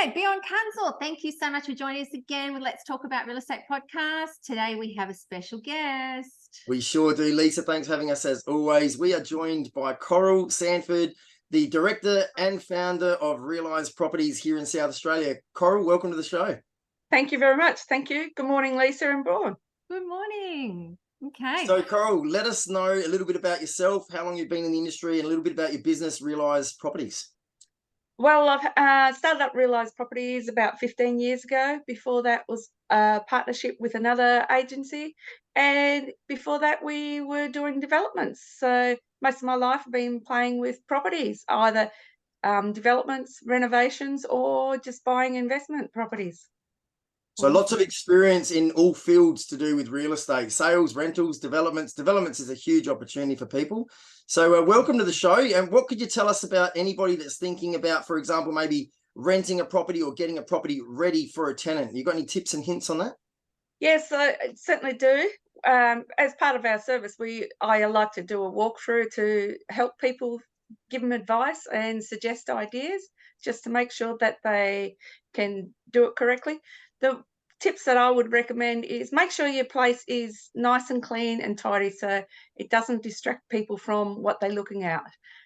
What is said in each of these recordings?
Okay, Bjorn Kunzel, thank you so much for joining us again with Let's Talk About Real Estate podcast. Today we have a special guest. We sure do, Lisa. Thanks for having us as always. We are joined by Coral Sanford, the director and founder of Realise Properties here in South Australia. Coral, welcome to the show. Thank you very much. Thank you. Good morning, Lisa and Bjorn. Good morning. Okay. So, Coral, let us know a little bit about yourself, how long you've been in the industry, and a little bit about your business, Realise Properties. Well, I've started up Realise Properties about 15 years ago. Before that was a partnership with another agency. And before that, we were doing developments. So most of my life I've been playing with properties, either developments, renovations, or just buying investment properties. So lots of experience in all fields to do with real estate, sales, rentals, developments. Developments is a huge opportunity for people. So welcome to the show. And what could you tell us about anybody that's thinking about, for example, maybe renting a property or getting a property ready for a tenant? You got any tips and hints on that? Yes, I certainly do. As part of our service, I like to do a walkthrough to help people, give them advice and suggest ideas, just to make sure that they can do it correctly. The tips that I would recommend is make sure your place is nice and clean and tidy so it doesn't distract people from what they're looking at.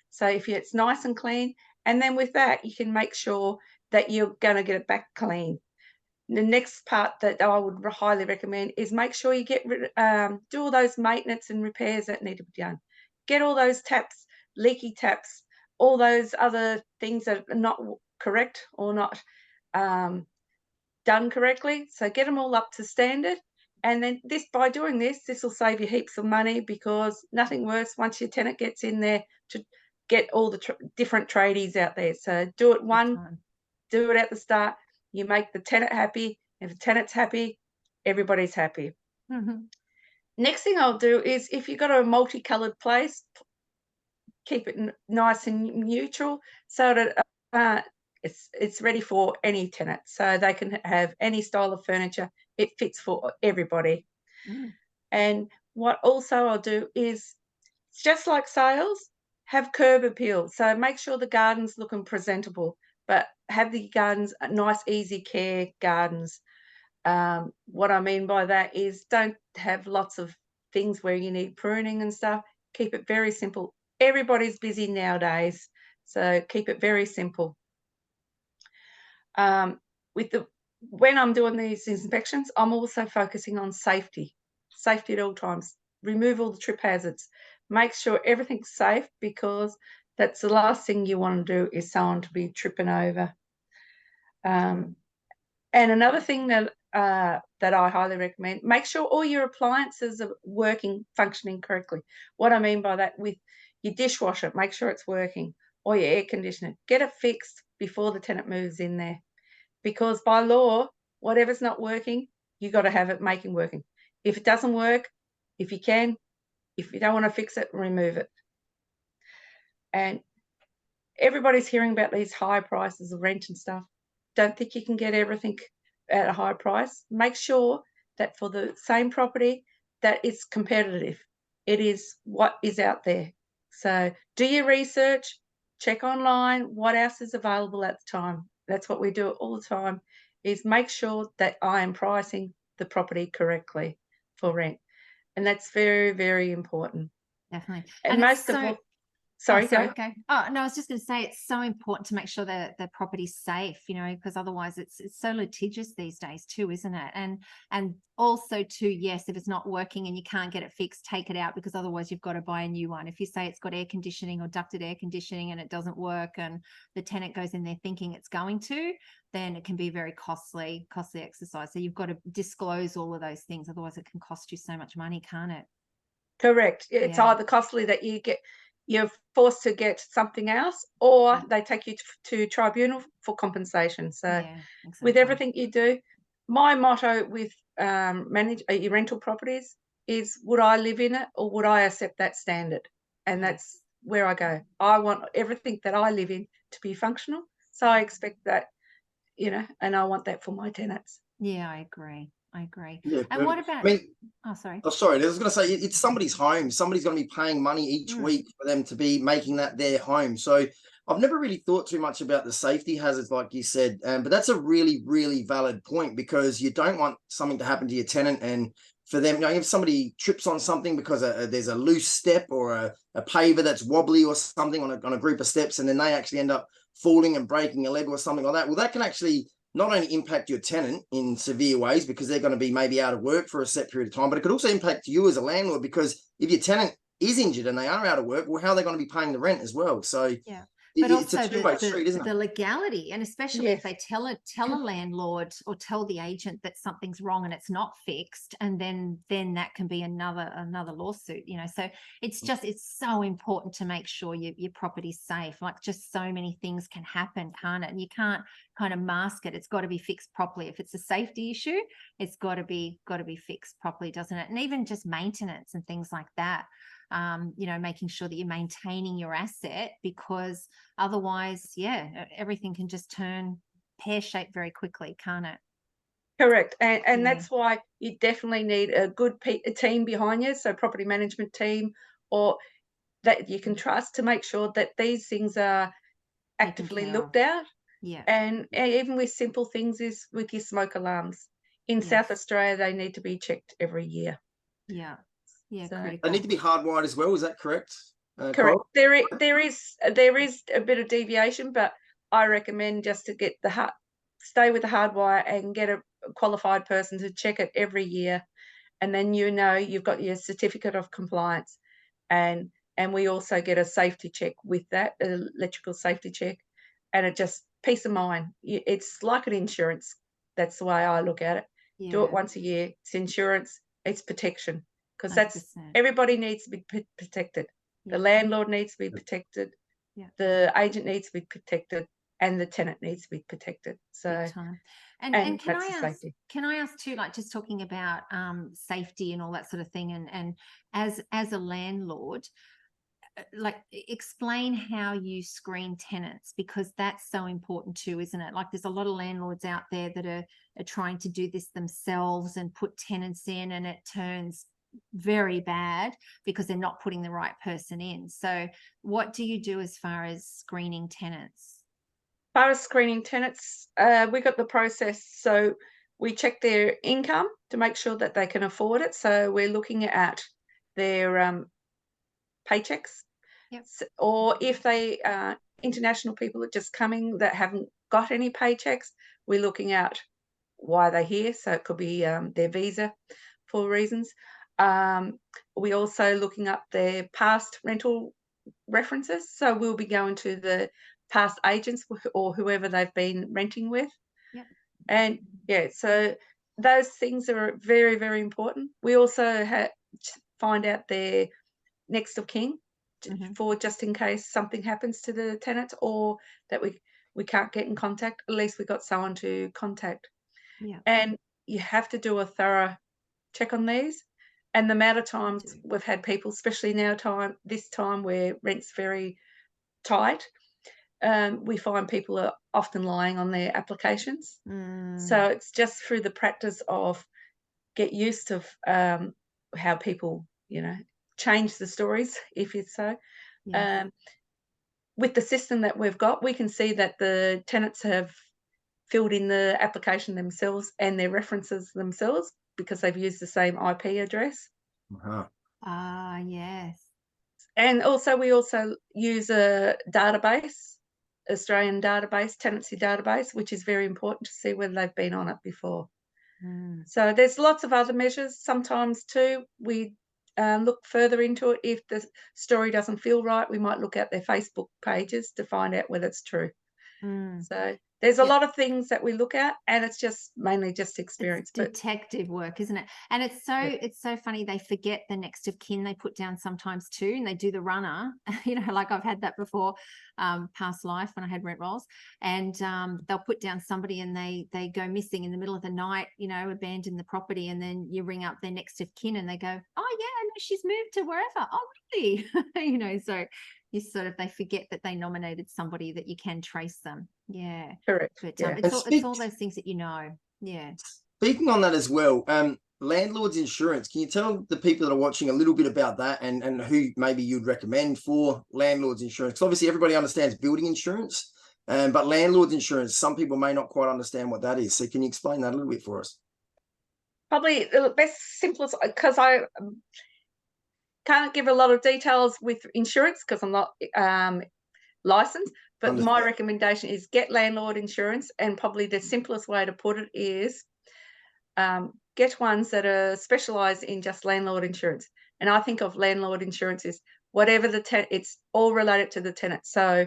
So if it's nice and clean, and then with that, you can make sure that you're going to get it back clean. The next part that I would highly recommend is make sure you do all those maintenance and repairs that need to be done. Get all those taps, leaky taps, all those other things that are not correct or not done correctly. So get them all up to standard. And then by doing this will save you heaps of money, because nothing worse once your tenant gets in there to get all the different tradies out there. So do it do it at the start. You make the tenant happy. If the tenant's happy, everybody's happy. Mm-hmm. Next thing I'll do is, if you've got a multicolored place, keep it nice and neutral so that it's ready for any tenant, so they can have any style of furniture. It fits for everybody. And what also I'll do is, just like sales, have curb appeal. So make sure the garden's looking presentable, but have the gardens nice, easy care gardens. What I mean by that is, don't have lots of things where you need pruning and stuff. Keep it very simple. Everybody's busy nowadays, so keep it very simple. When I'm doing these inspections, I'm also focusing on safety at all times. Remove all the trip hazards. Make sure everything's safe, because that's the last thing you want to do, is someone to be tripping over. And another thing that I highly recommend, make sure all your appliances are functioning correctly. What I mean by that, with your dishwasher, make sure it's working, or your air conditioner. Get it fixed before the tenant moves in there, because by law, whatever's not working, you got to have it working. If it doesn't work, if you don't want to fix it, remove it. And everybody's hearing about these high prices of rent and stuff. Don't think you can get everything at a high price. Make sure that for the same property, that it's competitive. It is what is out there. So do your research, check online what else is available at the time. That's what we do all the time, is make sure that I am pricing the property correctly for rent. And that's very, very important. Definitely. And most of all, sorry, go. Oh, no, I was just going to say, it's so important to make sure that the property's safe, because otherwise it's so litigious these days too, isn't it? And also too, yes, if it's not working and you can't get it fixed, take it out, because otherwise you've got to buy a new one. If you say it's got air conditioning or ducted air conditioning and it doesn't work, and the tenant goes in there thinking it's going to, then it can be a very costly exercise. So you've got to disclose all of those things, otherwise it can cost you so much money, can't it? Correct. It's either costly that you're forced to get something else, or they take you to tribunal for compensation. So with everything you do, my motto with manage your rental properties is, would I live in it, or would I accept that standard? And that's where I go. I want everything that I live in to be functional. So I expect that, and I want that for my tenants. Yeah, I agree. Yeah, and what about, sorry. Oh, sorry. I was going to say, it's somebody's home. Somebody's going to be paying money each week for them to be making that their home. So I've never really thought too much about the safety hazards, like you said, but that's a really, really valid point, because you don't want something to happen to your tenant, and for them, you know, if somebody trips on something because there's a loose step or a paver that's wobbly or something on a group of steps, and then they actually end up falling and breaking a leg or something like that, well, that can actually not only impact your tenant in severe ways, because they're going to be maybe out of work for a set period of time, but it could also impact you as a landlord, because if your tenant is injured and they are out of work, well, how are they going to be paying the rent as well? So Yeah. But it's a also two-way street, isn't the it? legality, and especially if Yes. they tell a landlord or tell the agent that something's wrong and it's not fixed, and then that can be another lawsuit, you know. So it's so important to make sure your property's safe. Like, just so many things can happen, can't it? And you can't kind of mask it. It's got to be fixed properly. If it's a safety issue, it's got to be fixed properly, doesn't it? And even just maintenance and things like that. You know, making sure that you're maintaining your asset, because otherwise, yeah, everything can just turn pear-shaped very quickly, can't it? Correct. And Yeah. that's why you definitely need a good a team behind you, so property management team, or that you can trust, to make sure that these things are Taken actively care looked of. at. Yeah. And even with simple things, is with your smoke alarms. In South Yes. Australia, they need to be checked every year. Yeah. Yeah. So They Critical. need to be hardwired as well. Is that correct? correct. Coral? There is a bit of deviation, but I recommend just to get stay with the hardwire and get a qualified person to check it every year, and then you know you've got your certificate of compliance, and we also get a safety check with that, electrical safety check, and it just peace of mind. It's like an insurance. That's the way I look at it. Do it Yeah. once a year. It's insurance. It's protection, because 100%. everybody needs to be protected. The Yeah. landlord needs to be protected. Yeah. The agent needs to be protected, and the tenant needs to be protected. So, Big time. And can that's the I safety. ask too, like, just talking about safety and all that sort of thing, and as a landlord, like, explain how you screen tenants, because that's so important too, isn't it? Like, there's a lot of landlords out there that are trying to do this themselves and put tenants in, and it turns very bad because they're not putting the right person in. So what do you do as far as screening tenants? As far as screening tenants, we got the process. So we check their income to make sure that they can afford it. So we're looking at their paychecks. Yep. Or if they are international people are just coming that haven't got any paychecks, we're looking at why they're here. So it could be their visa for reasons. We also looking up their past rental references. So we'll be going to the past agents or whoever they've been renting with. Yep. And yeah, so those things are very, very important. We also find out their next of kin, for just in case something happens to the tenant, or that we can't get in contact. At least we got someone to contact. Yeah. And you have to do a thorough check on these. And the amount of times we've had people, especially this time where rent's very tight, we find people are often lying on their applications. So it's just through the practice of get used to how people, change the stories, if it's so. Yes. With the system that we've got, we can see that the tenants have filled in the application themselves and their references themselves, because they've used the same IP address. Uh-huh. Ah, yes. And also we also use a database, Australian database, tenancy database, which is very important to see whether they've been on it before. So there's lots of other measures. Sometimes too, we look further into it. If the story doesn't feel right, we might look at their Facebook pages to find out whether it's true. So there's a lot of things that we look at, and it's just mainly just experience. It's detective work, isn't it? And it's so funny. They forget the next of kin they put down sometimes too, and they do the runner. Like I've had that before, past life when I had rent rolls, and they'll put down somebody and they go missing in the middle of the night, abandon the property, and then you ring up their next of kin and they go, oh yeah, no, she's moved to wherever. Oh really? So they forget that they nominated somebody that you can trace them. Yeah. Correct. But Yeah. it's all those things that Yeah. Speaking on that as well, landlord's insurance. Can you tell the people that are watching a little bit about that and who maybe you'd recommend for landlord's insurance? Because obviously everybody understands building insurance, but landlord's insurance, some people may not quite understand what that is. So can you explain that a little bit for us? Probably the best, simplest, because I can't give a lot of details with insurance because I'm not licensed, but my recommendation is get landlord insurance, and probably the simplest way to put it is get ones that are specialized in just landlord insurance. And I think of landlord insurance as whatever the tenant, it's all related to the tenant. So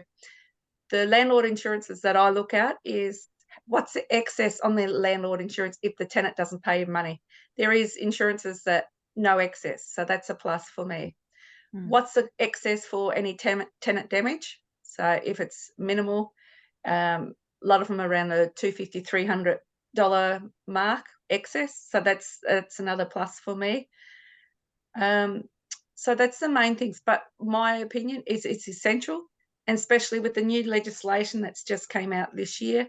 the landlord insurances that I look at is what's the excess on the landlord insurance if the tenant doesn't pay money. There is insurances that no excess, so that's a plus for me. What's the excess for any tenant damage? So if it's minimal, a lot of them are around the $250, $300 mark excess. So that's another plus for me. So that's the main things. But my opinion is it's essential, and especially with the new legislation that's just came out this year,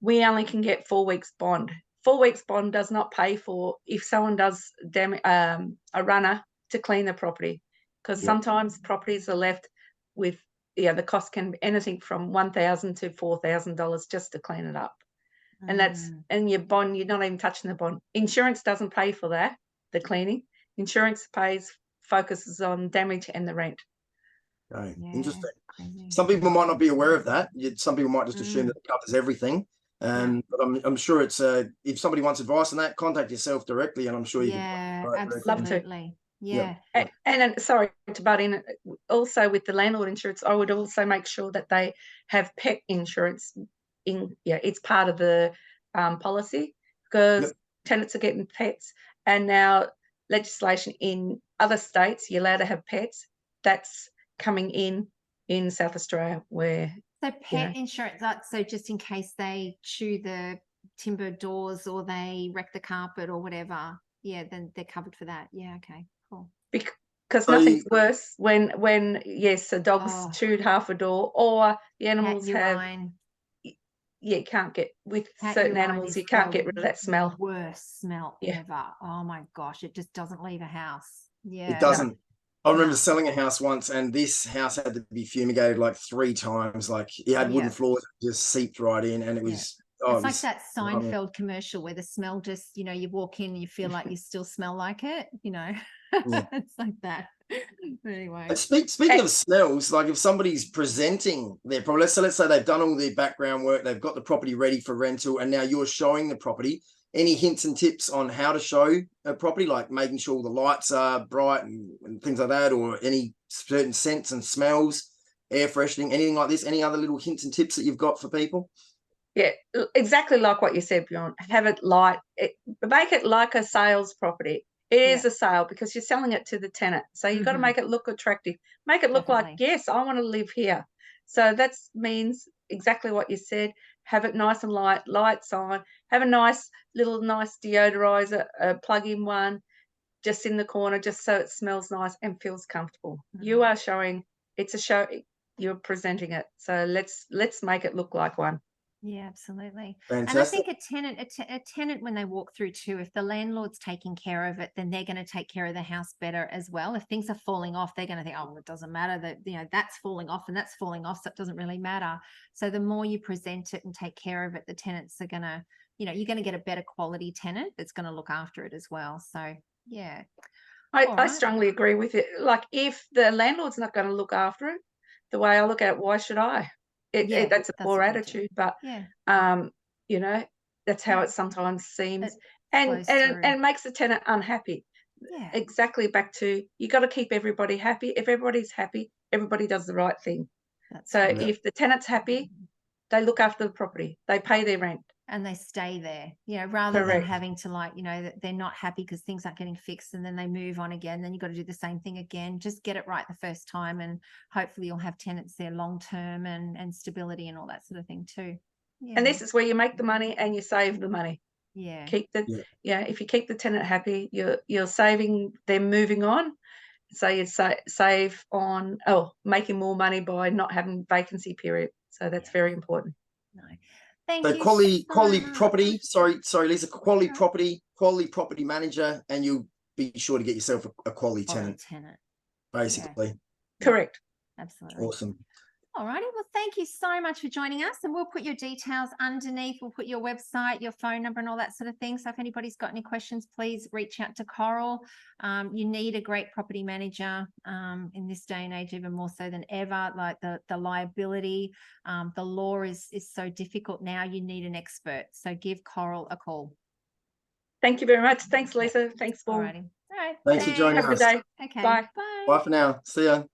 we only can get 4 weeks bond. 4 weeks bond does not pay for if someone does a runner to clean the property, because sometimes properties are left with, the cost can be anything from $1,000 to $4,000 just to clean it up. And that's, and your bond, you're not even touching the bond. Insurance doesn't pay for that, the cleaning. Insurance focuses on damage and the rent. Okay, interesting. Some people might not be aware of that. Some people might just assume that it covers everything. But I'm sure it's if somebody wants advice on that, contact yourself directly, and I'm sure you can. Absolutely. Yeah. And sorry to butt in, also with the landlord insurance, I would also make sure that they have pet insurance it's part of the policy, because tenants are getting pets, and now legislation in other states, you're allowed to have pets. That's coming in South Australia, where so pet insurance, so just in case they chew the timber doors or they wreck the carpet or whatever, then they're covered for that. Okay, cool. Because nothing's worse when a dog's chewed half a door, or the animals have you can't get with certain animals, you can't get rid of that smell. Worst smell ever. Oh my gosh, it just doesn't leave a house. It doesn't. I remember selling a house once, and this house had to be fumigated like 3 times. Like it had wooden floors, just seeped right in, and it was. It's like that Seinfeld commercial where the smell just, you walk in and you feel like you still smell like it, It's like that. But anyway. Speaking of smells, like if somebody's presenting their property, let's say they've done all their background work, they've got the property ready for rental, and now you're showing the property. Any hints and tips on how to show a property, like making sure the lights are bright and things like that, or any certain scents and smells, air freshening, anything like this? Any other little hints and tips that you've got for people? Yeah, exactly like what you said, Bjorn. Have it light. Make it like a sales property. It is a sale because you're selling it to the tenant. So you've got to make it look attractive. Make it look like, yes, I want to live here. So that means exactly what you said. Have it nice and light, lights on. Have a nice deodorizer, a plug-in one, just in the corner, just so it smells nice and feels comfortable. You are showing, it's a show, you're presenting it. So let's make it look like one. Yeah, absolutely. Fantastic. And I think a tenant, when they walk through too, if the landlord's taking care of it, then they're going to take care of the house better as well. If things are falling off, they're going to think, oh, well, it doesn't matter that, that's falling off and that's falling off. So it doesn't really matter. So the more you present it and take care of it, the tenants are going to, you're going to get a better quality tenant that's going to look after it as well. So, yeah. I strongly agree with it. Like if the landlord's not going to look after it, the way I look at it, why should I? That's a poor attitude, but that's how it sometimes seems, and makes the tenant unhappy. Exactly, back to, you got to keep everybody happy. If everybody's happy, everybody does the right thing. If the tenant's happy, they look after the property, they pay their rent, and they stay there, rather than having to they're not happy because things aren't getting fixed and then they move on again. Then you've got to do the same thing again. Just get it right the first time, and hopefully you'll have tenants there long term and stability and all that sort of thing too. And this is where you make the money and you save the money. Keep if you keep the tenant happy, you're saving them moving on. So you'd save on making more money by not having vacancy period. So that's very important. Thank you. Quality property. Sorry, Lisa. Quality property quality property manager, and you'll be sure to get yourself a quality tenant, tenant. basically. Correct. Absolutely. Awesome. All righty. Well, thank you so much for joining us, and we'll put your details underneath. We'll put your website, your phone number, and all that sort of thing. So if anybody's got any questions, please reach out to Coral. You need a great property manager in this day and age, even more so than ever. Like the liability, the law is so difficult now. You need an expert. So give Coral a call. Thank you very much. Thanks, Lisa. Thanks, All Paul. righty. All right. Thanks for joining Have a good us. day. Okay. Bye. Bye. Bye for now. See ya.